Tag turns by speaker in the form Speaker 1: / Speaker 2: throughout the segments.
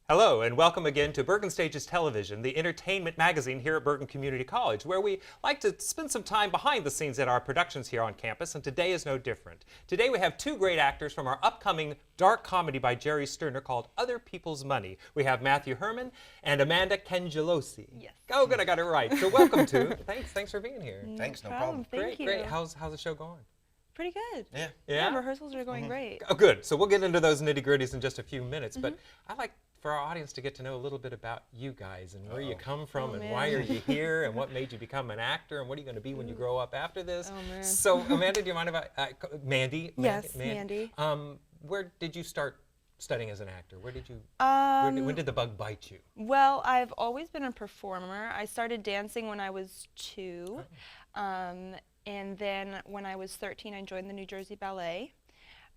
Speaker 1: Hello, and welcome again to Bergen Stages Television, the entertainment magazine here at Bergen Community College, where we like to spend some time behind the scenes at our productions here on campus, and today is no different. Today we have two great actors from our upcoming dark comedy by Jerry Sterner called Other People's Money. We have Matthew Herman and Amanda Kengelosi.
Speaker 2: Yes.
Speaker 1: Oh, good, I got it right. So welcome to. Thanks for being here.
Speaker 3: Thanks, no problem.
Speaker 2: Thank you.
Speaker 1: Great. How's the show going?
Speaker 2: Pretty good.
Speaker 3: Yeah.
Speaker 1: Yeah?
Speaker 2: Rehearsals are going great.
Speaker 1: Oh, good. So we'll get into those nitty-gritties in just a few minutes, but I'd like for our audience to get to know a little bit about you guys and where you come from and why are you here and what made you become an actor and what are you going to be when you grow up after this.
Speaker 2: Oh, man.
Speaker 1: So, Amanda, do you mind if Mandy?
Speaker 2: Yes, Mandy.
Speaker 1: Where did you start studying as an actor? Where did you, when did the bug bite you?
Speaker 2: Well, I've always been a performer. I started dancing when I was 2. And then when I was 13, I joined the New Jersey Ballet.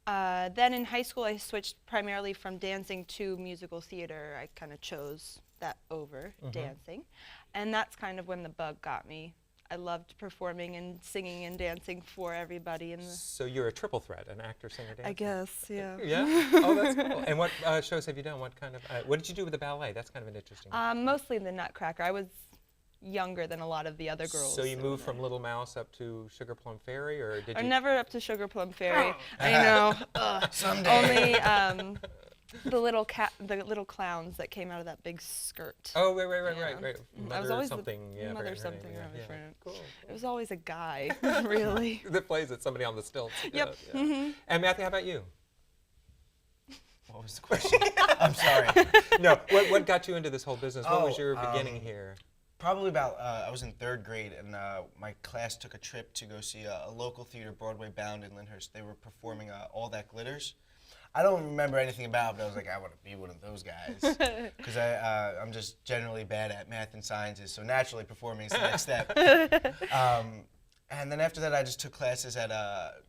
Speaker 2: Then in high school, I switched primarily from dancing to musical theater. I kind of chose that over dancing. And that's kind of when the bug got me. I loved performing and singing and dancing for everybody.
Speaker 1: So you're a triple threat, an actor, singer, dancer?
Speaker 2: I guess, yeah.
Speaker 1: Yeah? Oh, that's cool. And what shows have you done? What kind of, what did you do with the ballet? That's kind of an interesting
Speaker 2: Mostly the Nutcracker. I was younger than a lot of the other girls.
Speaker 1: So you moved from Little Mouse up to Sugar Plum Fairy, or did you?
Speaker 2: Never up to Sugar Plum Fairy. I know.
Speaker 3: Someday.
Speaker 2: Only the little clowns that came out of that big skirt.
Speaker 1: Oh, right.
Speaker 2: I was
Speaker 1: Mother
Speaker 2: always
Speaker 1: something,
Speaker 2: the
Speaker 1: yeah.
Speaker 2: mother
Speaker 1: right,
Speaker 2: something
Speaker 1: right,
Speaker 2: around the
Speaker 1: yeah.
Speaker 2: front.
Speaker 1: Cool.
Speaker 2: It was always a guy, really.
Speaker 1: That plays it, somebody on the stilts.
Speaker 2: Yep.
Speaker 1: Yeah. And Matthew, how about you?
Speaker 3: What was the question? I'm sorry.
Speaker 1: No, what got you into this whole business? What was your beginning here?
Speaker 3: Probably about, I was in 3rd grade, and my class took a trip to go see a local theater, Broadway Bound in Lyndhurst. They were performing All That Glitters. I don't remember anything about it, but I was like, I want to be one of those guys. Because I'm just generally bad at math and sciences, so naturally performing is the next step. And then after that, I just took classes at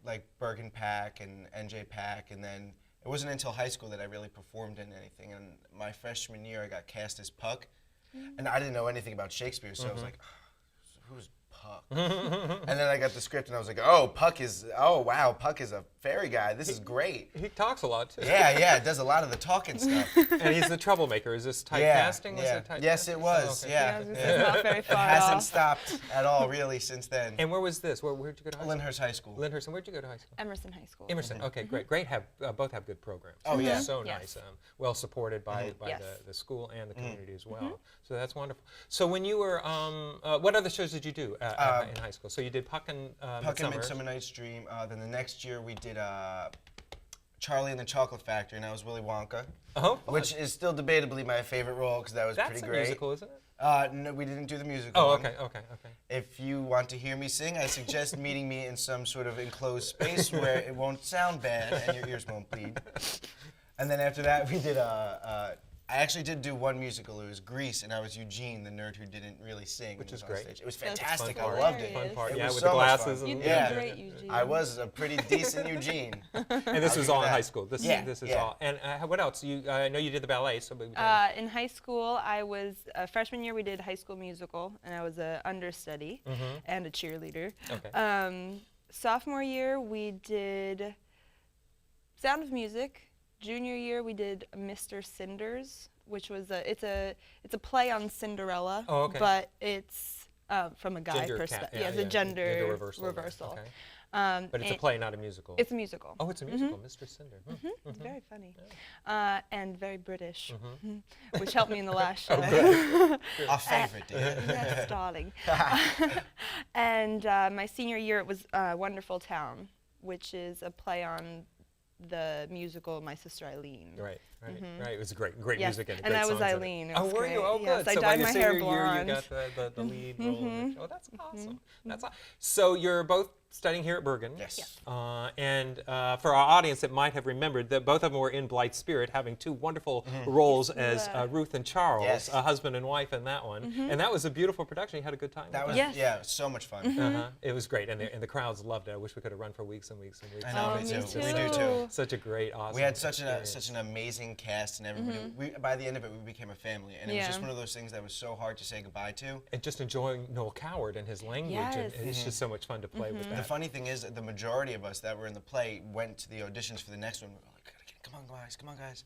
Speaker 3: like Bergen Pack and NJ Pack, and then it wasn't until high school that I really performed in anything. And my freshman year, I got cast as Puck. And I didn't know anything about Shakespeare, so I was like, who's Puck? And then I got the script, and I was like, oh, wow, Puck is a fairy guy. This is great.
Speaker 1: He talks a lot, too.
Speaker 3: Yeah, does a lot of the talking stuff.
Speaker 1: And he's the troublemaker. Is this typecasting?
Speaker 3: Yes, it was, yeah.
Speaker 2: It's not very
Speaker 3: It
Speaker 2: far
Speaker 3: hasn't
Speaker 2: off.
Speaker 3: stopped at all, really, since then.
Speaker 1: And where was this? Where'd you go to high school?
Speaker 3: Lyndhurst High School.
Speaker 1: Lyndhurst. And where'd you go to high school?
Speaker 2: Emerson High School.
Speaker 1: Emerson. Okay, great. Both have good programs.
Speaker 3: Oh, yeah.
Speaker 1: So
Speaker 2: Yes.
Speaker 1: nice. Well supported by
Speaker 2: Yes.
Speaker 1: the school and the community as well. So that's wonderful. So when you were, what other shows did you do in high school? So you did Puck and
Speaker 3: Midsummer Night's Dream. Then the next year we did Charlie and the Chocolate Factory, and that was Willy Wonka.
Speaker 1: Oh,
Speaker 3: Which is still debatably my favorite role, because that was
Speaker 1: that's
Speaker 3: pretty
Speaker 1: a
Speaker 3: great.
Speaker 1: musical, isn't it?
Speaker 3: No, we didn't do the musical.
Speaker 1: Oh,
Speaker 3: one.
Speaker 1: okay.
Speaker 3: If you want to hear me sing, I suggest meeting me in some sort of enclosed space where it won't sound bad and your ears won't bleed. And then after that, we did I actually did do one musical. It was Grease, and I was Eugene, the nerd who didn't really sing.
Speaker 1: Which is
Speaker 3: on
Speaker 1: great.
Speaker 3: stage. It was
Speaker 2: That's
Speaker 3: fantastic. I
Speaker 2: fun
Speaker 3: loved it.
Speaker 2: part.
Speaker 1: Fun part,
Speaker 3: It
Speaker 1: yeah,
Speaker 3: was
Speaker 1: with
Speaker 3: so
Speaker 1: the
Speaker 3: much
Speaker 1: glasses.
Speaker 3: fun.
Speaker 1: And
Speaker 2: You
Speaker 3: Yeah.
Speaker 2: did great, Eugene.
Speaker 3: I was a pretty decent Eugene.
Speaker 1: And this was all in high school. This is
Speaker 3: Yeah.
Speaker 1: all. And what else? I know you did the ballet. So
Speaker 2: In high school, I was freshman year. We did High School Musical, and I was a understudy and a cheerleader.
Speaker 1: Okay.
Speaker 2: Sophomore year, we did Sound of Music. Junior year, we did Mr. Cinders, which was it's a play on Cinderella, but it's from a guy perspective. Yeah, it's a gender reversal.
Speaker 1: Okay. But it's a play, not a musical.
Speaker 2: It's a musical.
Speaker 1: Oh, it's a musical, Mr. Cinder.
Speaker 2: It's very funny. And very British, which helped me in the last show.
Speaker 3: Our favorite, dear.
Speaker 2: Yes, darling. And my senior year, it was Wonderful Town, which is a play on the musical My Sister Eileen.
Speaker 1: Right. It was great
Speaker 2: Yes.
Speaker 1: music and
Speaker 2: And I was
Speaker 1: songs in it.
Speaker 2: Eileen. It
Speaker 1: Oh,
Speaker 2: was
Speaker 1: were
Speaker 2: great.
Speaker 1: you? Oh,
Speaker 2: Yes,
Speaker 1: good.
Speaker 2: I
Speaker 1: So by
Speaker 2: dyed
Speaker 1: your
Speaker 2: my hair
Speaker 1: senior year,
Speaker 2: blonde.
Speaker 1: you got the lead role. Oh, that's awesome. That's awesome. So you're both studying here at Bergen.
Speaker 3: Yes.
Speaker 1: And for our audience that might have remembered that both of them were in Blythe Spirit, having two wonderful roles as Ruth and Charles,
Speaker 3: Yes.
Speaker 1: husband and wife in that one. And that was a beautiful production. You had a good time.
Speaker 3: That was
Speaker 2: Yes.
Speaker 3: so much fun.
Speaker 1: It was great, and the crowds loved it. I wish we could have run for weeks and weeks and weeks.
Speaker 3: I know,
Speaker 2: Oh,
Speaker 3: me
Speaker 2: me
Speaker 3: too.
Speaker 2: too.
Speaker 3: We do too.
Speaker 1: Such a great, awesome.
Speaker 3: We had such
Speaker 1: experience.
Speaker 3: an amazing cast, and everybody. By the end of it, we became a family, and it was just one of those things that was so hard to say goodbye to.
Speaker 1: And just enjoying Noel Coward and his language, and
Speaker 2: Yes.
Speaker 1: it's just so much fun to play with that.
Speaker 3: The funny thing is, the majority of us that were in the play went to the auditions for the next one. We were like, come on, guys.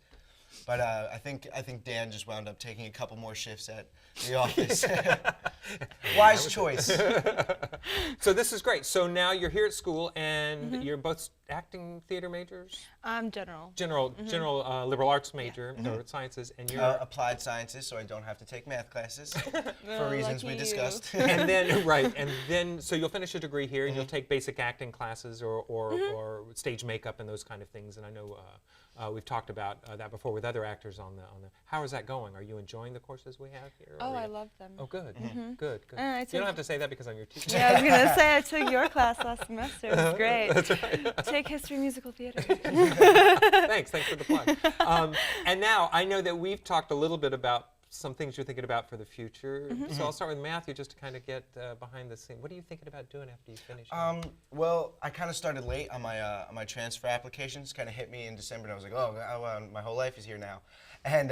Speaker 3: But I think Dan just wound up taking a couple more shifts at the office. Wise choice.
Speaker 1: So this is great. So now you're here at school, and you're both acting theater majors?
Speaker 2: General.
Speaker 1: General liberal arts major, or sciences, and you're
Speaker 3: Applied sciences, so I don't have to take math classes for reasons we
Speaker 2: lucky
Speaker 3: discussed.
Speaker 1: and then so you'll finish a degree here, and you'll take basic acting classes or stage makeup and those kind of things. And I know we've talked about that before with other actors on the. How is that going? Are you enjoying the courses we have here?
Speaker 2: Oh, I love them.
Speaker 1: Oh, good, good.
Speaker 2: I
Speaker 1: You don't have to say that because I'm your teacher.
Speaker 2: Yeah, I was going to say I took your class last semester. It was great.
Speaker 1: That's right.
Speaker 2: Take history musical theater.
Speaker 1: Thanks for the plug. And now I know that we've talked a little bit about some things you're thinking about for the future. So I'll start with Matthew just to kind of get behind the scene. What are you thinking about doing after you finish?
Speaker 3: Well, I kind of started late on my transfer applications. Kind of hit me in December, and I was like, oh, my whole life is here now. And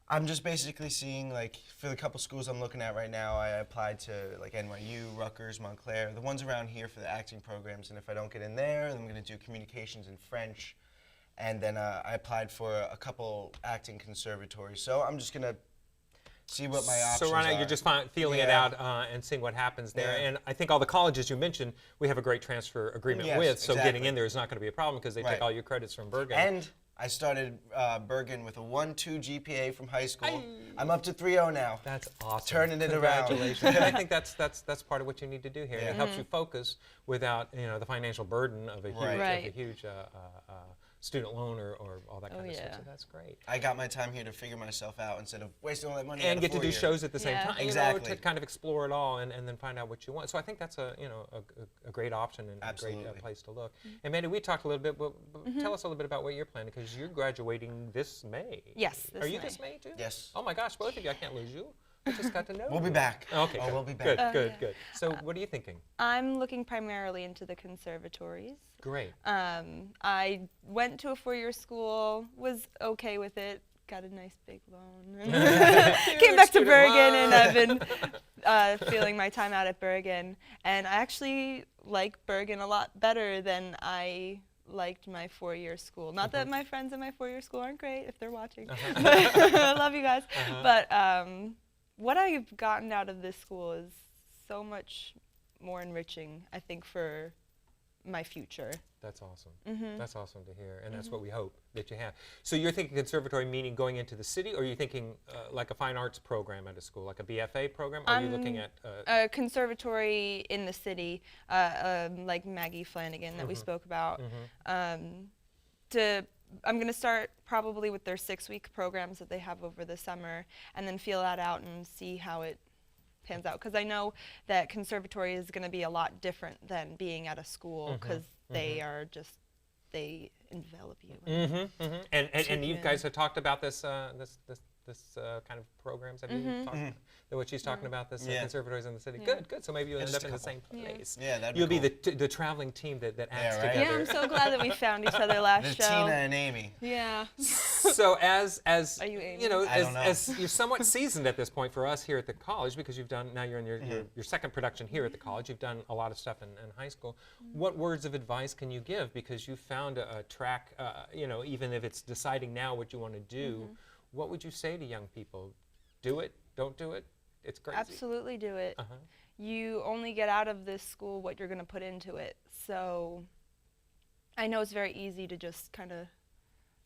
Speaker 3: I'm just basically seeing, like, for the couple schools I'm looking at right now, I applied to, like, NYU, Rutgers, Montclair, the ones around here for the acting programs. And if I don't get in there, then I'm going to do communications and French. And then I applied for a couple acting conservatories. So I'm just going to see what my options are.
Speaker 1: So right now you're just feeling it out and seeing what happens there.
Speaker 3: Yeah.
Speaker 1: And I think all the colleges you mentioned, we have a great transfer agreement
Speaker 3: Yes,
Speaker 1: with. So getting
Speaker 3: exactly.
Speaker 1: in there is not going to be a problem because they take all your credits from Bergen.
Speaker 3: And I started Bergen with a 1.2 GPA from high school. I'm up to 3.0 now.
Speaker 1: That's awesome.
Speaker 3: Turning it around.
Speaker 1: Congratulations. And I think that's part of what you need to do here. And
Speaker 3: Yeah.
Speaker 1: it helps you focus without the financial burden of a huge,
Speaker 3: Right.
Speaker 1: of a huge student loan or all that kind of stuff.
Speaker 2: yeah.
Speaker 1: So that's great.
Speaker 3: I got my time here to figure myself out instead of wasting all that money.
Speaker 1: And
Speaker 3: on a
Speaker 1: get to do
Speaker 3: 4-year.
Speaker 1: shows at the same
Speaker 2: Yeah.
Speaker 1: time,
Speaker 3: Exactly.
Speaker 1: to kind of explore it all and then find out what you want. So I think that's a great option and a
Speaker 3: Absolutely.
Speaker 1: great place to look. And Mandy, we talked a little bit, but tell us a little bit about what you're planning because you're graduating this May.
Speaker 2: Yes, this
Speaker 1: Are you
Speaker 2: May.
Speaker 1: this May too?
Speaker 3: Yes.
Speaker 1: Oh my gosh, both of you! I can't lose you. I just got to know.
Speaker 3: We'll be
Speaker 1: you.
Speaker 3: back.
Speaker 1: Okay.
Speaker 3: Oh,
Speaker 1: good.
Speaker 3: we'll be back.
Speaker 1: Good.
Speaker 2: yeah.
Speaker 1: Good. So what are you thinking?
Speaker 2: I'm looking primarily into the conservatories.
Speaker 1: Great.
Speaker 2: I went to a 4-year school, was okay with it, got a nice big loan, and came back to
Speaker 1: Student
Speaker 2: Bergen,
Speaker 1: loan.
Speaker 2: and I've been feeling my time out at Bergen. And I actually like Bergen a lot better than I liked my 4-year school. Not that my friends at my 4-year school aren't great if they're watching. I love you guys. But what I've gotten out of this school is so much more enriching, I think, for my future.
Speaker 1: That's awesome. That's awesome to hear, and that's what we hope that you have. So you're thinking conservatory, meaning going into the city, or are you thinking like a fine arts program at a school, like a BFA program? Or are you looking at
Speaker 2: a conservatory in the city, like Maggie Flanagan that we spoke about? I'm going to start probably with their 6-week programs that they have over the summer, and then feel that out and see how it pans out. Because I know that conservatory is going to be a lot different than being at a school, because they are just, they envelop you.
Speaker 1: And you guys have talked about this kind of programs. Have you talked about what she's talking about? This
Speaker 3: Yeah.
Speaker 1: conservatories in the city.
Speaker 2: Yeah.
Speaker 1: Good. So maybe you'll end
Speaker 3: just
Speaker 1: up
Speaker 3: a
Speaker 1: in the same
Speaker 3: couple.
Speaker 1: place.
Speaker 3: Yeah, that'd be
Speaker 1: You'll
Speaker 3: cool.
Speaker 1: be the traveling team that acts
Speaker 3: right.
Speaker 1: together.
Speaker 2: Yeah, I'm so glad that we found each other last
Speaker 3: The
Speaker 2: show.
Speaker 3: Tina and Amy.
Speaker 2: Yeah.
Speaker 1: So as
Speaker 2: Are you Amy?
Speaker 1: you know,
Speaker 3: I don't know.
Speaker 1: as you're somewhat seasoned at this point for us here at the college, because you've done, now you're in your second production here at the college. You've done a lot of stuff in high school. What words of advice can you give? Because you found a track, even if it's deciding now what you want to do, what would you say to young people? Do it, don't do it, it's crazy.
Speaker 2: Absolutely do it. You only get out of this school what you're going to put into it. So I know it's very easy to just kind of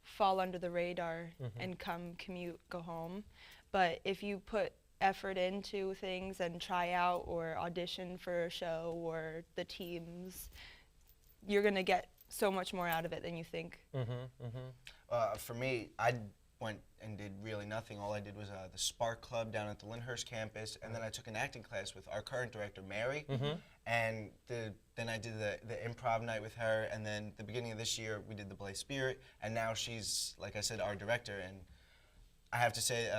Speaker 2: fall under the radar and come, commute, go home. But if you put effort into things and try out or audition for a show or the teams, you're going to get so much more out of it than you think.
Speaker 3: For me, I went and did really nothing. All I did was the Spark Club down at the Lyndhurst campus, and then I took an acting class with our current director, Mary, and then I did the improv night with her, and then the beginning of this year we did the Blay Spirit, and now she's, like I said, our director, and I have to say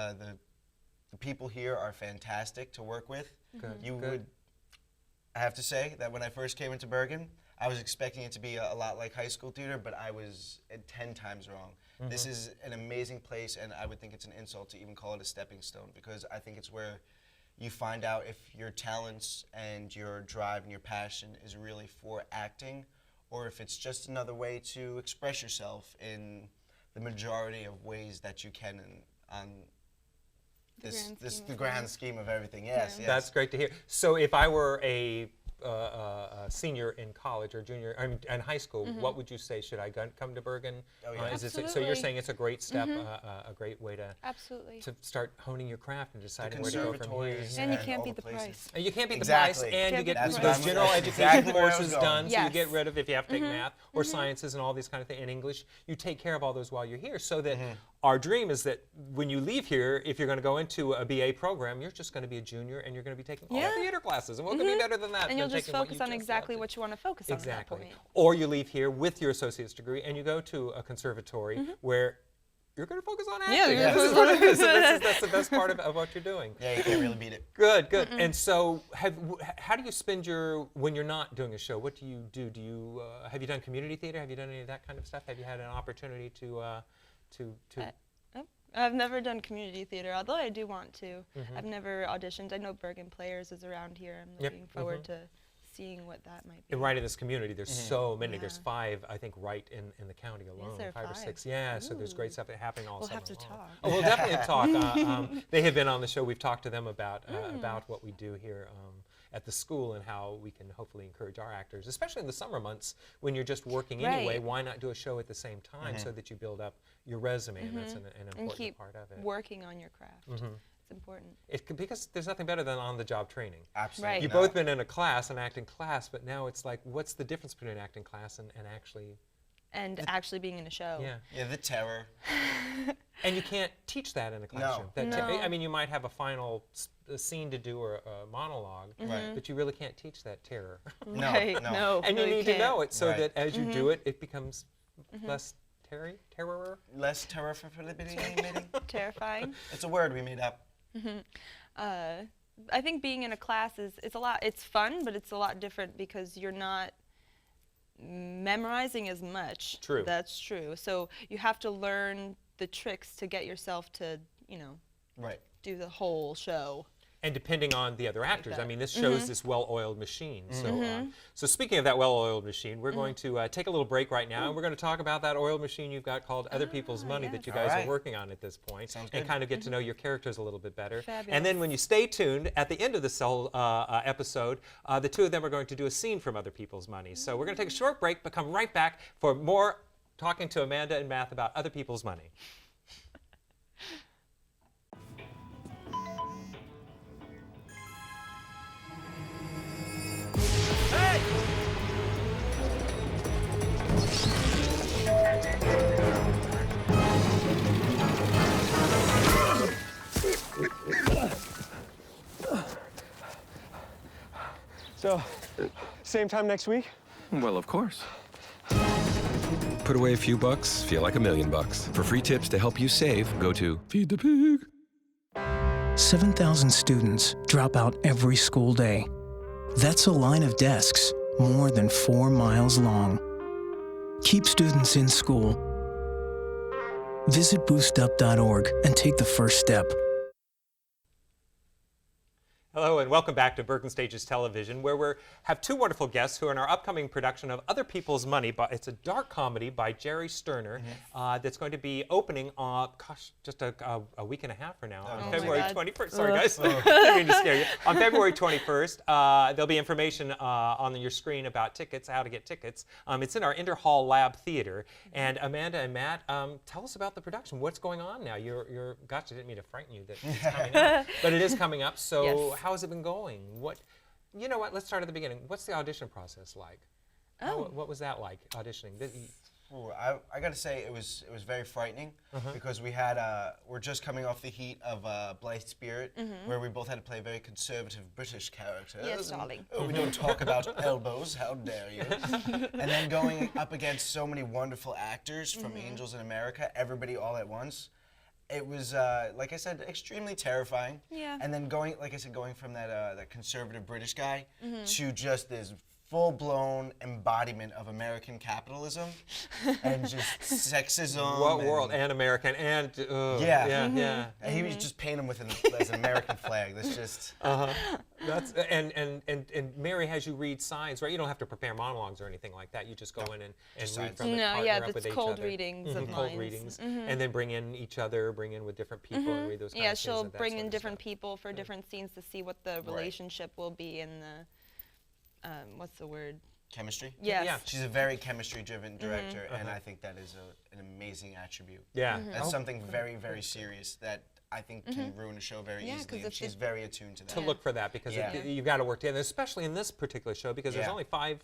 Speaker 3: the people here are fantastic to work with.
Speaker 1: Good.
Speaker 3: I have to say that when I first came into Bergen, I was expecting it to be a lot like high school theater, but I was 10 times wrong. This is an amazing place, and I would think it's an insult to even call it a stepping stone, because I think it's where you find out if your talents and your drive and your passion is really for acting, or if it's just another way to express yourself in the majority of ways that you can on the
Speaker 2: grand
Speaker 3: grand scheme of everything. Yes,
Speaker 2: Yeah.
Speaker 3: yes.
Speaker 1: That's great to hear. So if I were a senior in college or junior in high school, what would you say? Should I come to Bergen?
Speaker 3: Oh, yeah.
Speaker 1: So you're
Speaker 2: Absolutely.
Speaker 1: saying it's a great step, a great way
Speaker 2: Absolutely.
Speaker 1: to start honing your craft and deciding
Speaker 3: The
Speaker 1: where to go from here.
Speaker 3: conservatories
Speaker 2: And you
Speaker 3: and
Speaker 2: can't
Speaker 3: all
Speaker 2: beat
Speaker 3: the
Speaker 2: the
Speaker 3: places.
Speaker 2: price.
Speaker 1: And you can't beat
Speaker 3: Exactly.
Speaker 1: the price, and
Speaker 2: Can't
Speaker 1: you
Speaker 2: beat
Speaker 1: get
Speaker 2: the
Speaker 1: those
Speaker 2: price.
Speaker 1: general
Speaker 3: That's
Speaker 1: education
Speaker 3: exactly where I was
Speaker 1: courses
Speaker 3: going.
Speaker 1: done, so you
Speaker 2: Yes.
Speaker 1: get rid of, if you have to take math or sciences and all these kind of things in English, you take care of all those while you're here, so that our dream is that when you leave here, if you're going to go into a BA program, you're just going to be a junior and you're going to be taking all
Speaker 2: Yeah.
Speaker 1: the theater classes, and what could be better than that?
Speaker 2: And
Speaker 1: than
Speaker 2: you'll just
Speaker 1: taking what
Speaker 2: focus
Speaker 1: you
Speaker 2: on
Speaker 1: just
Speaker 2: exactly
Speaker 1: loved?
Speaker 2: what you want to focus on at that
Speaker 1: Exactly.
Speaker 2: point.
Speaker 1: Or you leave here with your associate's degree and you go to a conservatory where you're going to focus on acting.
Speaker 2: Yeah, you're
Speaker 1: This
Speaker 2: gonna
Speaker 1: is what it is.
Speaker 2: focus on
Speaker 1: And that's the best part of what you're doing.
Speaker 3: Yeah, you can't really beat it.
Speaker 1: Good, good. And so, how do you spend when you're not doing a show? What do you do? Do you have you done community theater? Have you done any of that kind of stuff? Have you had an opportunity to
Speaker 2: I've never done community theater, although I do want to. I've never auditioned. I know Bergen Players is around here. I'm
Speaker 1: Yep.
Speaker 2: looking forward to seeing what that might be.
Speaker 1: right in this community? There's so many.
Speaker 2: Yeah.
Speaker 1: There's 5, I think, right in the county alone.
Speaker 2: there
Speaker 1: 5 or
Speaker 2: 5?
Speaker 1: 6. Yeah. So there's great
Speaker 2: Ooh.
Speaker 1: stuff happening all
Speaker 2: We'll
Speaker 1: summer
Speaker 2: have to
Speaker 1: long.
Speaker 2: talk.
Speaker 1: Oh, we'll definitely talk. They have been on the show. We've talked to them about what we do here at the school and how we can hopefully encourage our actors, especially in the summer months when you're just working anyway.
Speaker 2: Right.
Speaker 1: Why not do a show at the same time so that you build up your resume, and that's an
Speaker 2: And
Speaker 1: important
Speaker 2: keep
Speaker 1: part of it.
Speaker 2: working on your craft. It's important.
Speaker 1: Because there's nothing better than on-the-job training.
Speaker 3: Absolutely.
Speaker 2: Right.
Speaker 1: You've
Speaker 3: not.
Speaker 1: both been in a class, an acting class, but now it's like, what's the difference between an acting class and actually,
Speaker 2: And actually being in a show.
Speaker 1: yeah.
Speaker 3: Yeah, the terror.
Speaker 1: And you can't teach that in a classroom.
Speaker 3: No.
Speaker 2: No.
Speaker 1: I mean, you might have a final scene to do or a monologue,
Speaker 3: Right.
Speaker 1: but you really can't teach that terror.
Speaker 3: No,
Speaker 2: Right.
Speaker 3: no.
Speaker 2: No.
Speaker 1: And
Speaker 2: no,
Speaker 1: you need to
Speaker 2: can't.
Speaker 1: know it so
Speaker 3: Right.
Speaker 1: that as you do it, it becomes less terror.
Speaker 3: Less terror for maybe.
Speaker 2: Terrifying.
Speaker 3: It's a word we made up.
Speaker 2: I think being in a class it's fun, but it's a lot different because you're not memorizing as much.
Speaker 1: True.
Speaker 2: That's true. So you have to learn the tricks to get yourself to,
Speaker 3: Right.
Speaker 2: do the whole show.
Speaker 1: And depending on the other actors, I
Speaker 2: that.
Speaker 1: mean, this shows this well-oiled machine. So speaking of that well-oiled machine, we're going to take a little break right now, and we're going to talk about that oiled machine you've got called Other People's Money
Speaker 2: yes.
Speaker 1: that you guys
Speaker 3: All right.
Speaker 1: are working on at this point,
Speaker 3: Sounds
Speaker 1: and
Speaker 3: good.
Speaker 1: kind of get to know your characters a little bit better.
Speaker 2: Fabulous.
Speaker 1: And then when you stay tuned, at the end of this whole episode, the two of them are going to do a scene from Other People's Money. So we're going to take a short break, but come right back for more talking to Amanda and Matt about Other People's Money.
Speaker 4: So, same time next week?
Speaker 5: Well, of course.
Speaker 6: Put away a few bucks, feel like $1 million. For free tips to help you save, go to Feed the Pig.
Speaker 7: 7,000 students drop out every school day. That's a line of desks more than 4 miles long. Keep students in school. Visit boostup.org and take the first step.
Speaker 1: Hello and welcome back to Bergen Stages Television, where we have two wonderful guests who are in our upcoming production of Other People's Money. It's a dark comedy by Jerry Sterner that's going to be opening, just a week and a half from now, on
Speaker 2: my
Speaker 1: February
Speaker 2: God.
Speaker 1: 21st. Sorry, guys. Didn't mean to scare you. On February 21st, there'll be information on your screen about tickets, how to get tickets. It's in our Interhall Lab Theater. And Amanda and Matt, tell us about the production. What's going on now? Gosh, I didn't mean to frighten you that it's coming up, but it is coming up. So.
Speaker 2: Yes.
Speaker 1: How has it been going? You know what? Let's start at the beginning. What's the audition process like? What was that like, auditioning?
Speaker 3: Ooh, I gotta say it was very frightening because we're just coming off the heat of Blythe Spirit, where we both had to play very conservative British characters.
Speaker 2: Yes,
Speaker 3: and,
Speaker 2: darling.
Speaker 3: oh, we don't talk about elbows. How dare you? And then going up against so many wonderful actors from Angels in America, everybody all at once. It was, like I said, extremely terrifying.
Speaker 2: Yeah.
Speaker 3: And then going from that conservative British guy to just this full-blown embodiment of American capitalism and just sexism.
Speaker 1: What world and American and yeah.
Speaker 3: And he was just painting them with as an American flag. That's just.
Speaker 1: That's and Mary has you read signs, right? You don't have to prepare monologues or anything like that. You just go in and read
Speaker 3: signs.
Speaker 1: from it.
Speaker 2: No,
Speaker 1: partner
Speaker 2: yeah,
Speaker 1: up with
Speaker 2: it's
Speaker 1: each
Speaker 2: cold
Speaker 1: other.
Speaker 2: readings of
Speaker 1: Cold
Speaker 2: lines.
Speaker 1: readings, and then bring in each other, bring in with different people, and read those. Kind
Speaker 2: Yeah,
Speaker 1: of
Speaker 2: she'll
Speaker 1: things, that
Speaker 2: bring
Speaker 1: sort
Speaker 2: in
Speaker 1: of
Speaker 2: different
Speaker 1: stuff.
Speaker 2: people for different scenes to see what the relationship will be in the, what's the word?
Speaker 3: Chemistry?
Speaker 2: Yes.
Speaker 1: Yeah.
Speaker 3: She's a very chemistry-driven director, and I think that is an amazing attribute.
Speaker 1: Yeah.
Speaker 3: That's something very, very serious that I think can ruin a show very
Speaker 2: Yeah, 'cause
Speaker 3: easily, and
Speaker 2: if
Speaker 3: she's
Speaker 2: it-
Speaker 3: very attuned to that.
Speaker 1: To look for that because
Speaker 3: Yeah.
Speaker 1: you've got to work together, especially in this particular show because there's
Speaker 3: Yeah.
Speaker 1: only five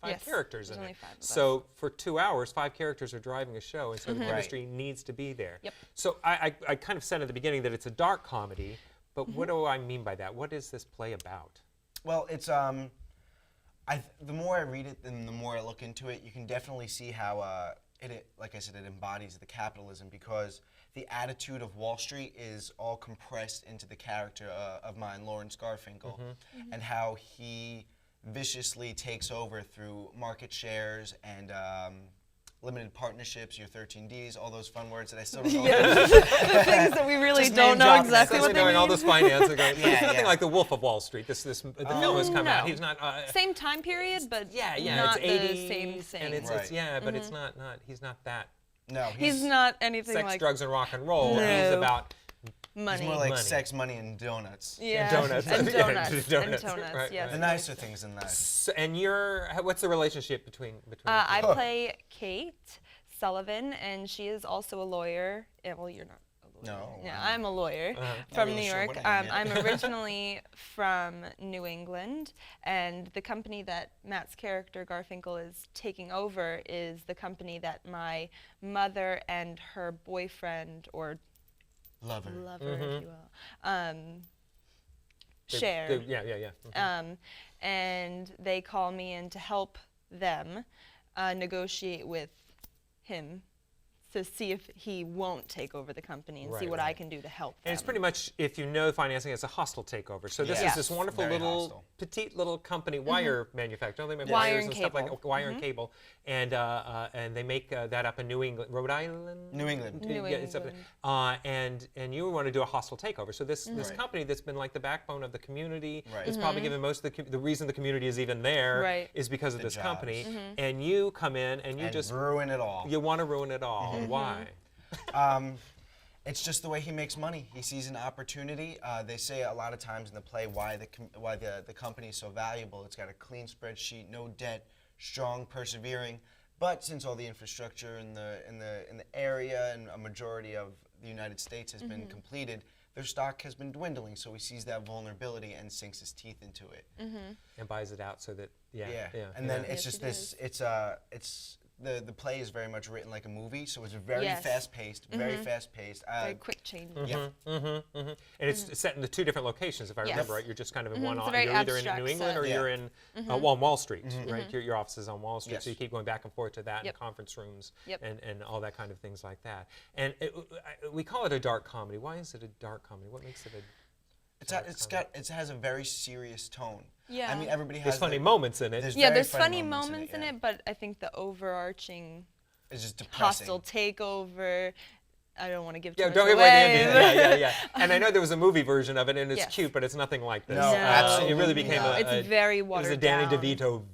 Speaker 2: Yes,
Speaker 1: characters
Speaker 2: there's
Speaker 1: in
Speaker 2: only
Speaker 1: it.
Speaker 2: 5 of us.
Speaker 1: So for 2 hours, 5 characters are driving a show, and so the chemistry needs to be there.
Speaker 2: Yep.
Speaker 1: So I kind of said at the beginning that it's a dark comedy, but what do I mean by that? What is this play about?
Speaker 3: Well, it's the more I read it and the more I look into it, you can definitely see how like I said, it embodies the capitalism because the attitude of Wall Street is all compressed into the character of mine, Lawrence Garfinkel, and how he viciously takes over through market shares and limited partnerships, your 13Ds, all those fun words that I still don't know.
Speaker 2: The things that we really
Speaker 3: Just
Speaker 2: don't
Speaker 3: name
Speaker 2: know
Speaker 3: dropping
Speaker 2: exactly
Speaker 3: that.
Speaker 2: what they
Speaker 1: knowing
Speaker 2: mean.
Speaker 1: all those finances. It's nothing
Speaker 3: yeah.
Speaker 1: like The Wolf of Wall Street. The film has come out.
Speaker 2: No.
Speaker 1: He's not.
Speaker 2: Same time period, but
Speaker 1: it's
Speaker 2: not the
Speaker 1: 80s,
Speaker 2: same thing.
Speaker 1: and it's
Speaker 3: Right.
Speaker 1: but it's not. He's not that
Speaker 3: No,
Speaker 2: He's not anything
Speaker 1: sex,
Speaker 2: like
Speaker 1: drugs, and rock and roll. He's
Speaker 2: No.
Speaker 1: about
Speaker 2: money.
Speaker 3: He's more like
Speaker 1: money.
Speaker 3: sex, money, and donuts.
Speaker 2: yeah.
Speaker 1: donuts.
Speaker 2: And
Speaker 1: Yeah,
Speaker 2: donuts.
Speaker 1: just
Speaker 2: And
Speaker 1: donuts.
Speaker 2: donuts.
Speaker 1: Right,
Speaker 2: Yes.
Speaker 1: right.
Speaker 3: The nicer things in life.
Speaker 1: So, and what's the relationship between the two?
Speaker 2: I play Kate Sullivan, and she is also a lawyer. Well, you're not a lawyer.
Speaker 3: No,
Speaker 2: Yeah, I'm a lawyer
Speaker 3: Not
Speaker 2: from
Speaker 3: really
Speaker 2: New
Speaker 3: sure
Speaker 2: York.
Speaker 3: what I am yet.
Speaker 2: I'm originally from New England, and the company that Matt's character Garfinkel is taking over is the company that my mother and her boyfriend or
Speaker 3: Lover.
Speaker 2: lover, if you will, share.
Speaker 1: Yeah.
Speaker 2: And they call me in to help them negotiate with him to see if he won't take over the company and see
Speaker 1: Right,
Speaker 2: what I
Speaker 1: right.
Speaker 2: can do to help them.
Speaker 1: And it's pretty much, if you know financing, it's a hostile takeover. So this
Speaker 3: Yes.
Speaker 1: is this wonderful
Speaker 3: Very
Speaker 1: little,
Speaker 3: hostile.
Speaker 1: petite little company, wire manufacturer. They make
Speaker 2: Wire
Speaker 1: wires
Speaker 2: and
Speaker 1: and stuff like
Speaker 2: cable.
Speaker 1: wire and cable, and they make that up in New England, Rhode Island.
Speaker 3: New England.
Speaker 2: New
Speaker 1: Yeah, it's up
Speaker 2: England.
Speaker 1: and you want to do a hostile takeover. So this
Speaker 2: Mm-hmm.
Speaker 1: company that's been like the backbone of the community,
Speaker 3: Right.
Speaker 1: it's probably given most of the reason the community is even there
Speaker 2: Right.
Speaker 1: is because of
Speaker 3: The
Speaker 1: this
Speaker 3: jobs.
Speaker 1: company.
Speaker 2: Mm-hmm.
Speaker 1: And you come in and you
Speaker 3: And
Speaker 1: just
Speaker 3: ruin it all.
Speaker 1: you want to ruin it all.
Speaker 2: Mm-hmm.
Speaker 1: Why?
Speaker 3: It's just the way he makes money. He sees an opportunity. They say a lot of times in the play why the company is so valuable. It's got a clean spreadsheet, no debt, strong, persevering. But since all the infrastructure in the area and a majority of the United States has been completed, their stock has been dwindling. So he sees that vulnerability and sinks his teeth into it.
Speaker 1: And buys it out so that
Speaker 3: And then
Speaker 2: Yes,
Speaker 3: it's just
Speaker 2: it
Speaker 3: this.
Speaker 2: is.
Speaker 3: The play is very much written like a movie, so it's very
Speaker 2: Yes.
Speaker 3: fast paced. Very fast paced.
Speaker 2: Very quick changes.
Speaker 3: Yeah.
Speaker 1: And it's set in the 2 different locations, if I
Speaker 2: Yes.
Speaker 1: remember right. You're just kind of in one.
Speaker 2: It's a very
Speaker 1: You're either in
Speaker 2: abstract
Speaker 1: New England
Speaker 2: set.
Speaker 1: or
Speaker 3: Yeah.
Speaker 1: you're in on Wall Street, right? Your office is on Wall Street, so
Speaker 3: Yes.
Speaker 1: you keep going back and forth to that
Speaker 2: Yep.
Speaker 1: in conference rooms
Speaker 2: Yep.
Speaker 1: and all that kind of things like that. And we call it a dark comedy. Why is it a dark comedy? What makes it a
Speaker 3: It has a very serious tone.
Speaker 2: Yeah.
Speaker 3: I mean, everybody has.
Speaker 1: There's funny moments in it.
Speaker 2: Yeah,
Speaker 3: very
Speaker 2: there's funny moments in
Speaker 3: yeah.
Speaker 2: it, but I think the overarching
Speaker 3: It's just depressing.
Speaker 2: hostile takeover. I don't want to give too
Speaker 1: Yeah,
Speaker 2: much
Speaker 1: don't give
Speaker 2: away.
Speaker 1: away the ending. Yeah. And I know there was a movie version of it, and it's
Speaker 2: Yes.
Speaker 1: cute, but it's nothing like this.
Speaker 3: No,
Speaker 2: absolutely
Speaker 1: It really became
Speaker 3: not.
Speaker 2: It's very
Speaker 1: it was a
Speaker 2: watered
Speaker 1: Danny
Speaker 2: down.
Speaker 1: DeVito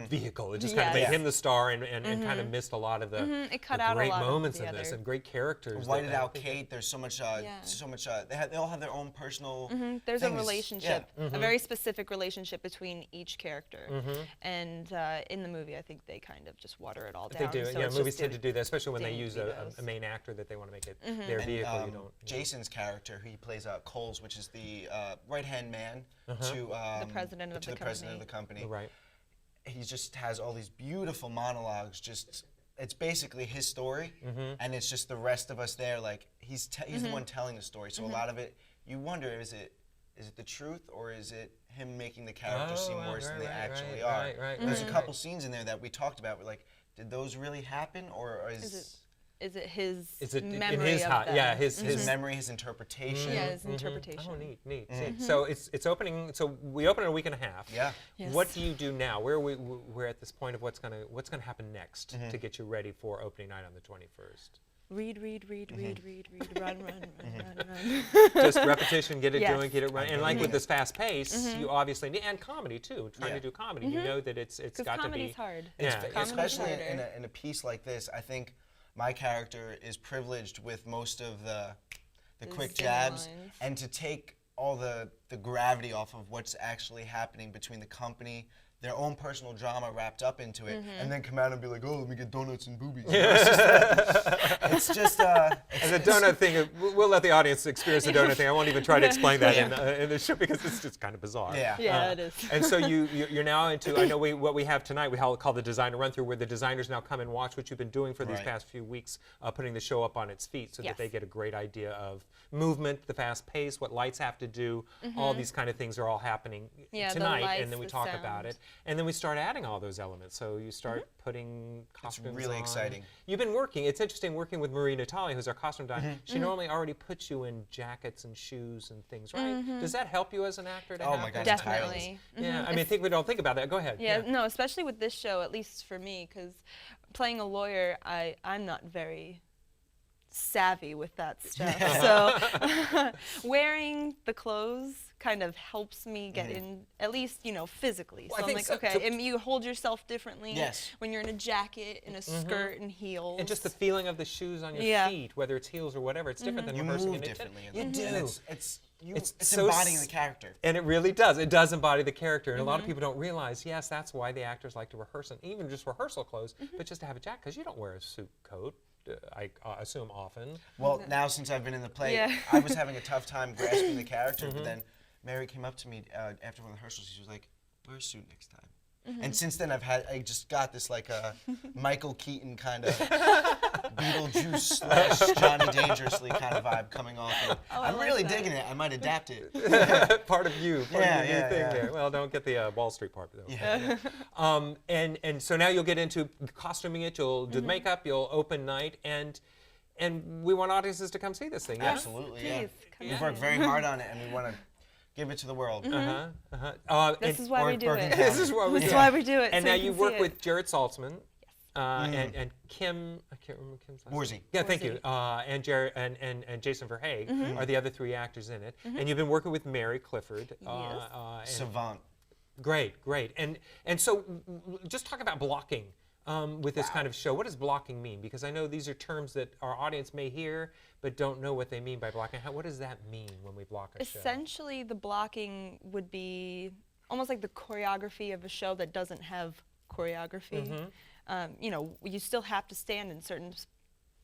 Speaker 1: vehicle. It just kind of
Speaker 2: Yes.
Speaker 1: made him the star and kind of missed a lot of the,
Speaker 2: It cut
Speaker 1: the
Speaker 2: out a
Speaker 1: great
Speaker 2: lot of
Speaker 1: moments
Speaker 2: the
Speaker 1: in this
Speaker 2: other-
Speaker 1: and great characters.
Speaker 3: Whited
Speaker 1: that I
Speaker 3: out
Speaker 1: think
Speaker 3: Kate. There's so much.
Speaker 2: Yeah.
Speaker 3: They all have their own personal.
Speaker 2: There's a
Speaker 3: things.
Speaker 2: relationship,
Speaker 3: Yeah.
Speaker 2: a very specific relationship between each character. And in the movie, I think they kind of just water it all
Speaker 1: They
Speaker 2: down.
Speaker 1: do.
Speaker 2: So
Speaker 1: Yeah,
Speaker 2: it's
Speaker 1: movies
Speaker 2: just
Speaker 1: tend to do that, especially when they
Speaker 2: Danny
Speaker 1: use
Speaker 2: DeVito's.
Speaker 1: a main actor that they want to make it their
Speaker 3: And,
Speaker 1: vehicle. You don't.
Speaker 3: Jason's character, who he plays Coles, which is the right-hand man to
Speaker 2: The president of
Speaker 3: to
Speaker 2: the
Speaker 3: president of the company.
Speaker 1: Right.
Speaker 3: He just has all these beautiful monologues. Just it's basically his story, and it's just the rest of us there. Like he's the one telling the story. So a lot of it, you wonder, is it the truth or is it him making the characters seem worse than they actually are?
Speaker 1: Right.
Speaker 3: There's a couple scenes in there that we talked about. We're like, did those really happen, or is
Speaker 2: is it his
Speaker 1: Is it
Speaker 2: memory
Speaker 1: in his
Speaker 2: of
Speaker 1: house?
Speaker 2: them?
Speaker 1: Yeah,
Speaker 3: His memory, his interpretation.
Speaker 2: Yeah, his interpretation.
Speaker 1: Oh, neat. So it's opening. So we open in a week and a half.
Speaker 3: Yeah.
Speaker 2: Yes.
Speaker 1: What do you do now? We're at this point of what's gonna happen next to get you ready for opening night on the 21st.
Speaker 2: Read, run.
Speaker 1: Just repetition, get it
Speaker 2: Yes.
Speaker 1: doing, get it running. And like with this fast pace, you obviously need, and comedy too. Trying to do comedy, you know that it's
Speaker 2: Because
Speaker 1: got to be.
Speaker 2: comedy's hard.
Speaker 1: Yeah.
Speaker 2: Comedy's
Speaker 3: Especially
Speaker 2: harder.
Speaker 3: in a piece like this, I think my character is privileged with most of the quick
Speaker 2: zing
Speaker 3: jabs,
Speaker 2: lines.
Speaker 3: and to take all the gravity off of what's actually happening between the company, their own personal drama wrapped up into it, and then come out and be like, oh, let me get donuts and boobies. You know, it's just
Speaker 1: And the donut thing, we'll let the audience experience the donut thing. I won't even try to explain that in the show because it's just kind of bizarre.
Speaker 3: Yeah.
Speaker 2: Yeah, it is.
Speaker 1: And so you're now into, I know what we have tonight, we call the designer run through, where the designers now come and watch what you've been doing for these
Speaker 3: Right.
Speaker 1: past few weeks, putting the show up on its feet so
Speaker 2: Yes.
Speaker 1: that they get a great idea of movement, the fast pace, what lights have to do, all these kind of things are all happening
Speaker 2: Yeah, the
Speaker 1: tonight,
Speaker 2: lights,
Speaker 1: and then we
Speaker 2: the
Speaker 1: talk about
Speaker 2: sound.
Speaker 1: it. And then we start adding all those elements. So you start putting costumes
Speaker 3: really
Speaker 1: on.
Speaker 3: exciting.
Speaker 1: You've been working, it's interesting working with Marie Natalia, who's our costume designer. She normally already puts you in jackets and shoes and things, right? Does that help you as an actor to
Speaker 3: Oh
Speaker 1: have
Speaker 3: my
Speaker 1: that?
Speaker 3: God,
Speaker 2: Definitely.
Speaker 1: Yeah, I mean, we don't think about that. Go ahead.
Speaker 2: Yeah, no, especially with this show, at least for me, because playing a lawyer, I'm not very savvy with that stuff. So wearing the clothes kind of helps me get in, at least, physically.
Speaker 1: Well, I
Speaker 2: So I'm
Speaker 1: think
Speaker 2: like,
Speaker 1: so-
Speaker 2: okay,
Speaker 1: so-
Speaker 2: and you hold yourself differently
Speaker 3: Yes.
Speaker 2: when you're in a jacket, in a skirt, and heels.
Speaker 1: And just the feeling of the shoes on your
Speaker 2: Yeah.
Speaker 1: feet, whether it's heels or whatever, it's different than
Speaker 3: You
Speaker 1: rehearsing.
Speaker 3: move
Speaker 1: and it-
Speaker 3: differently. in
Speaker 1: You
Speaker 3: that.
Speaker 1: do.
Speaker 3: And it's
Speaker 1: so
Speaker 3: embodying the character.
Speaker 1: And it really does. It does embody the character. And a lot of people don't realize, yes, that's why the actors like to rehearse, and even just rehearsal clothes, but just to have a jacket, because you don't wear a suit coat, I assume often.
Speaker 3: Well, now since I've been in the play,
Speaker 2: Yeah.
Speaker 3: I was having a tough time grasping the character, but then Mary came up to me after one of the rehearsals. She was like, "Wear a suit next time." And since then, I just got this like Michael Keaton kind of Beetlejuice / Johnny Dangerously kind of vibe coming off. And I'm
Speaker 2: like
Speaker 3: really
Speaker 2: that.
Speaker 3: digging it. I might adapt it.
Speaker 1: Part of you, part
Speaker 3: Yeah,
Speaker 1: of your new
Speaker 3: yeah,
Speaker 1: thing
Speaker 3: yeah.
Speaker 1: there. Well, don't get the Wall Street part though.
Speaker 3: Yeah.
Speaker 1: And so now you'll get into costuming it. You'll do the makeup. You'll open night, and we want audiences to come see this thing. Yeah.
Speaker 3: Absolutely, yeah.
Speaker 2: Please, come
Speaker 3: We've
Speaker 2: on.
Speaker 3: worked very hard on it, and we want to give it to the world.
Speaker 2: This is why
Speaker 3: or
Speaker 2: we do
Speaker 3: Bergen
Speaker 2: it.
Speaker 3: County.
Speaker 1: This is what we
Speaker 2: This is
Speaker 1: do.
Speaker 2: why we do it.
Speaker 1: And
Speaker 2: so
Speaker 1: now
Speaker 2: you
Speaker 1: you
Speaker 2: can
Speaker 1: work
Speaker 2: see
Speaker 1: with
Speaker 2: it.
Speaker 1: Jared Saltzman. And Kim, I can't remember Kim's last
Speaker 3: Morsey.
Speaker 1: name. Yeah, thank you. And Jared and Jason Verhaeghe are the other three actors in it. And you've been working with Mary Clifford. And
Speaker 3: Savant.
Speaker 1: Great. And so just talk about blocking with this kind of show. What does blocking mean? Because I know these are terms that our audience may hear but don't know what they mean by blocking. What does that mean when we block a show?
Speaker 2: Essentially, the blocking would be almost like the choreography of a show that doesn't have choreography. You still have to stand in certain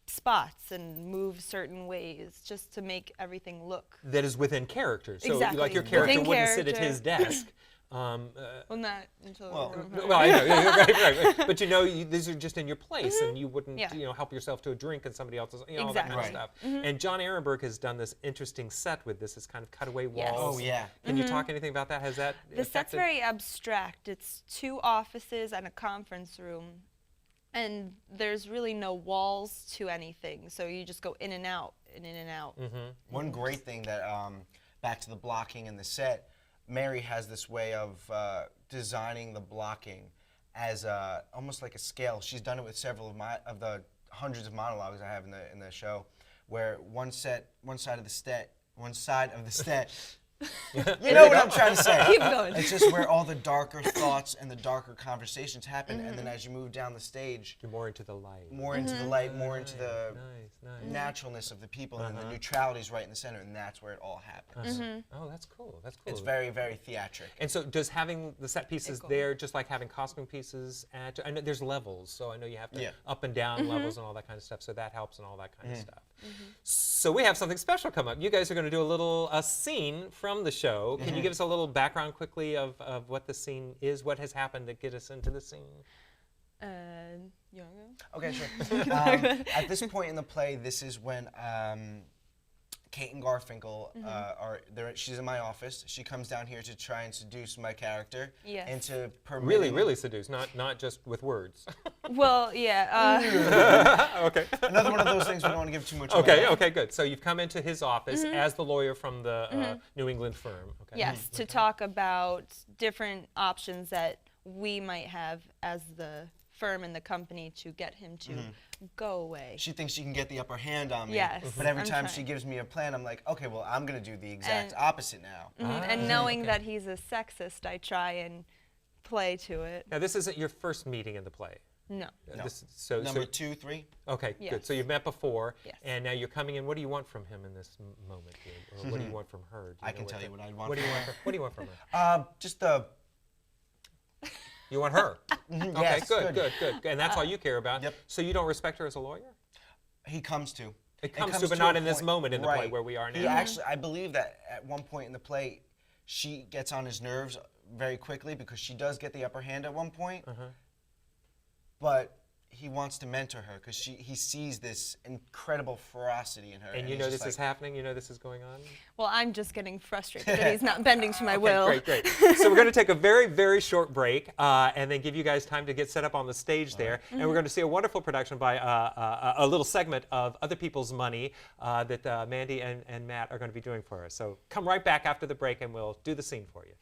Speaker 2: spots and move certain ways just to make everything look.
Speaker 1: That is within character. So
Speaker 2: Exactly.
Speaker 1: like your character
Speaker 2: Within
Speaker 1: wouldn't sit at
Speaker 2: character.
Speaker 1: his desk.
Speaker 2: Well, not until.
Speaker 1: Well, I know, yeah, right. But these are just in your place, and you wouldn't,
Speaker 2: Yeah.
Speaker 1: help yourself to a drink and somebody else's, all that kind of
Speaker 2: Exactly.
Speaker 1: stuff. And John Ehrenberg has done this interesting set with this kind of cutaway
Speaker 2: Yes.
Speaker 1: walls.
Speaker 3: Oh, yeah.
Speaker 1: Can you talk anything about that? Has that
Speaker 2: The set's
Speaker 1: affected-
Speaker 2: very abstract. It's 2 offices and a conference room, and there's really no walls to anything. So you just go in and out and in and out.
Speaker 3: One great thing that, back to the blocking and the set, Mary has this way of designing the blocking as almost like a scale. She's done it with several of the hundreds of monologues I have in the show, where one side of the set. You know what I'm trying to say.
Speaker 2: Keep going.
Speaker 3: It's just where all the darker thoughts and the darker conversations happen, and then as you move down the stage,
Speaker 1: You're more into the light.
Speaker 3: more into the light, more into the
Speaker 1: Nice.
Speaker 3: naturalness of the people, and the neutrality is right in the center, and that's where it all happens.
Speaker 1: Oh, that's cool. That's cool.
Speaker 3: It's very, very theatric.
Speaker 1: And so does having the set pieces there, just like having costume pieces, I know there's levels, so I know you have to
Speaker 3: Yeah.
Speaker 1: up and down levels and all that kind of stuff, so that helps and all that kind of stuff. So we have something special come up. You guys are going to do a scene from the show. Can you give us a little background quickly of what the scene is, what has happened to get us into the scene?
Speaker 2: You wanna go?
Speaker 3: Okay, sure. At this point in the play, this is when Kate and Garfinkel she's in my office. She comes down here to try and seduce my character.
Speaker 2: Yes.
Speaker 3: And to permit
Speaker 1: Really seduce, not just with words.
Speaker 2: Well, yeah.
Speaker 1: Okay.
Speaker 3: Another one of those things we don't want to give too much away.
Speaker 1: Okay, good. So you've come into his office as the lawyer from the New England firm. Okay.
Speaker 2: Yes, to talk about different options that we might have as the firm and the company to get him to go away.
Speaker 3: She thinks she can get the upper hand on me.
Speaker 2: Yes,
Speaker 3: But every
Speaker 2: I'm
Speaker 3: time she
Speaker 2: trying.
Speaker 3: gives me a plan, I'm like, okay, well, I'm going to do the exact
Speaker 2: And-
Speaker 3: opposite now.
Speaker 2: And knowing that he's a sexist, I try and play to it.
Speaker 1: Now this isn't your first meeting in the play.
Speaker 2: No.
Speaker 3: No.
Speaker 1: So
Speaker 3: Number 2, 3.
Speaker 1: Okay, good.
Speaker 2: Yes.
Speaker 1: So you've met before,
Speaker 2: Yes.
Speaker 1: and now you're coming in. What do you want from him in this moment here, or what do you want from her? Do
Speaker 3: I
Speaker 1: know
Speaker 3: can tell you what I'd want
Speaker 1: What do
Speaker 3: from
Speaker 1: you want?
Speaker 3: her.
Speaker 1: What do you want from her?
Speaker 3: Just the.
Speaker 1: You want her? Okay,
Speaker 3: Yes,
Speaker 1: good. And that's all you care about.
Speaker 3: Yep.
Speaker 1: So you don't respect her as a lawyer?
Speaker 3: He comes to.
Speaker 1: It comes to, but not
Speaker 3: a
Speaker 1: in this
Speaker 3: point.
Speaker 1: moment in the play
Speaker 3: Right.
Speaker 1: where we are now.
Speaker 3: He actually, I believe that at one point in the play, she gets on his nerves very quickly because she does get the upper hand at one point. But he wants to mentor her because he sees this incredible ferocity in her.
Speaker 1: And you
Speaker 3: he's
Speaker 1: know
Speaker 3: just
Speaker 1: this is
Speaker 3: like,
Speaker 1: happening? You know this is going on?
Speaker 2: Well, I'm just getting frustrated that he's not bending to my will.
Speaker 1: Great. So we're going to take a very short break and then give you guys time to get set up on the stage there. And we're going to see a wonderful production by a little segment of Other People's Money that Mandy and Matt are going to be doing for us. So come right back after the break and we'll do the scene for you.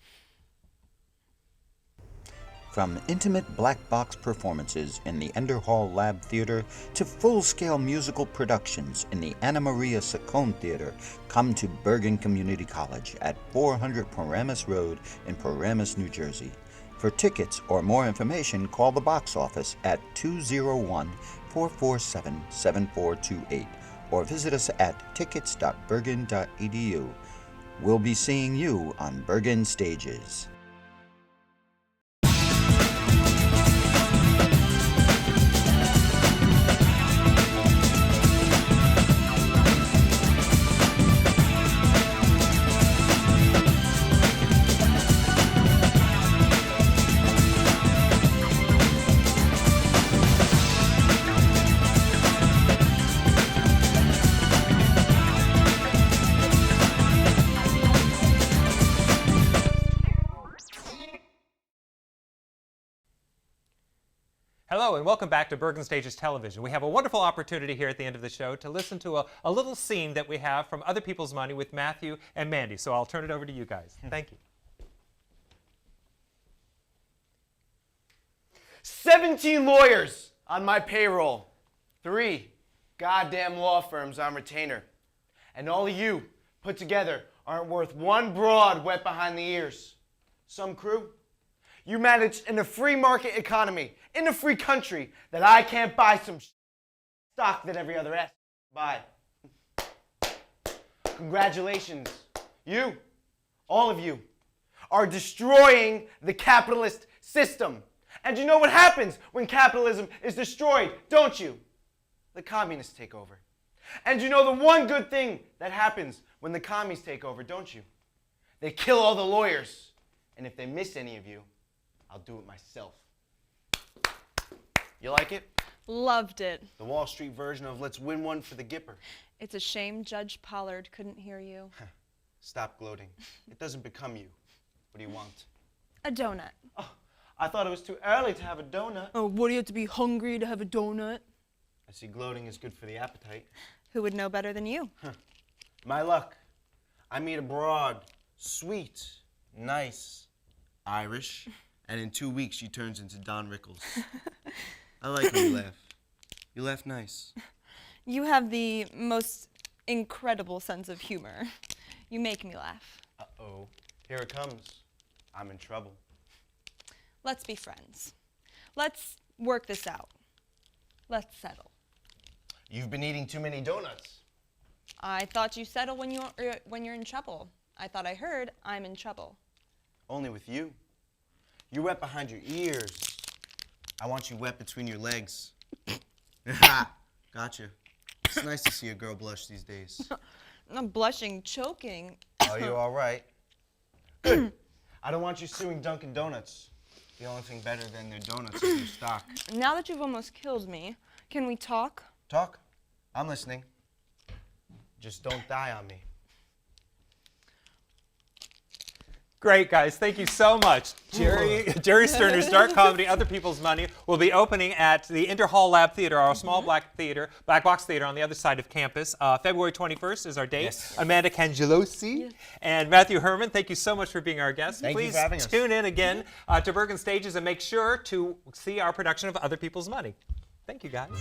Speaker 5: From intimate black box performances in the Ender Hall Lab Theater to full-scale musical productions in the Anna Maria Saccone Theater, come to Bergen Community College at 400 Paramus Road in Paramus, New Jersey. For tickets or more information, call the box office at 201-447-7428 or visit us at tickets.bergen.edu. We'll be seeing you on Bergen stages.
Speaker 1: Hello and welcome back to Bergen Stages Television. We have a wonderful opportunity here at the end of the show to listen to a little scene that we have from Other People's Money with Matthew and Mandy. So I'll turn it over to you guys. Thank you.
Speaker 8: 17 lawyers on my payroll. 3 goddamn law firms on retainer. And all of you put together aren't worth one broad wet behind the ears. Some crew, you manage in a free market economy, in a free country, that I can't buy some stock that every other ass buy. Congratulations. You, all of you, are destroying the capitalist system. And you know what happens when capitalism is destroyed, don't you? The communists take over. And you know the one good thing that happens when the commies take over, don't you? They kill all the lawyers. And if they miss any of you, I'll do it myself. You like it?
Speaker 2: Loved it.
Speaker 3: The Wall Street version of Let's Win One for the Gipper.
Speaker 2: It's a shame Judge Pollard couldn't hear you.
Speaker 3: Stop gloating. It doesn't become you. What do you want?
Speaker 2: A donut.
Speaker 3: Oh, I thought it was too early to have a donut.
Speaker 2: Oh, what do you have to be hungry to have a donut?
Speaker 3: I see gloating is good for the appetite.
Speaker 2: Who would know better than you?
Speaker 3: My luck. I meet a broad, sweet, nice, Irish, and in 2 weeks she turns into Don Rickles. I like when you laugh. You laugh nice.
Speaker 2: You have the most incredible sense of humor. You make me laugh.
Speaker 3: Uh-oh. Here it comes. I'm in trouble.
Speaker 2: Let's be friends. Let's work this out. Let's settle.
Speaker 3: You've been eating too many donuts.
Speaker 2: I thought you settle when you're in trouble. I thought I heard I'm in trouble.
Speaker 3: Only with you. You're wet behind your ears. I want you wet between your legs. Gotcha. It's nice to see a girl blush these days.
Speaker 2: I'm blushing, choking.
Speaker 3: Are you all right? Good. I don't want you suing Dunkin' Donuts. The only thing better than their donuts is their stock.
Speaker 2: Now that you've almost killed me, can we talk?
Speaker 3: Talk? I'm listening. Just don't die on me.
Speaker 1: Great, guys. Thank you so much. Jerry Sterner's Dark Comedy, Other People's Money will be opening at the Interhall Lab Theater, our small black box theater on the other side of campus. February 21st is our date.
Speaker 3: Yes.
Speaker 1: Amanda Cangelosi and Matthew Herman, thank you so much for being our guest.
Speaker 3: Thank you
Speaker 1: Please
Speaker 3: for having us.
Speaker 1: tune in again to Bergen Stages and make sure to see our production of Other People's Money. Thank you, guys.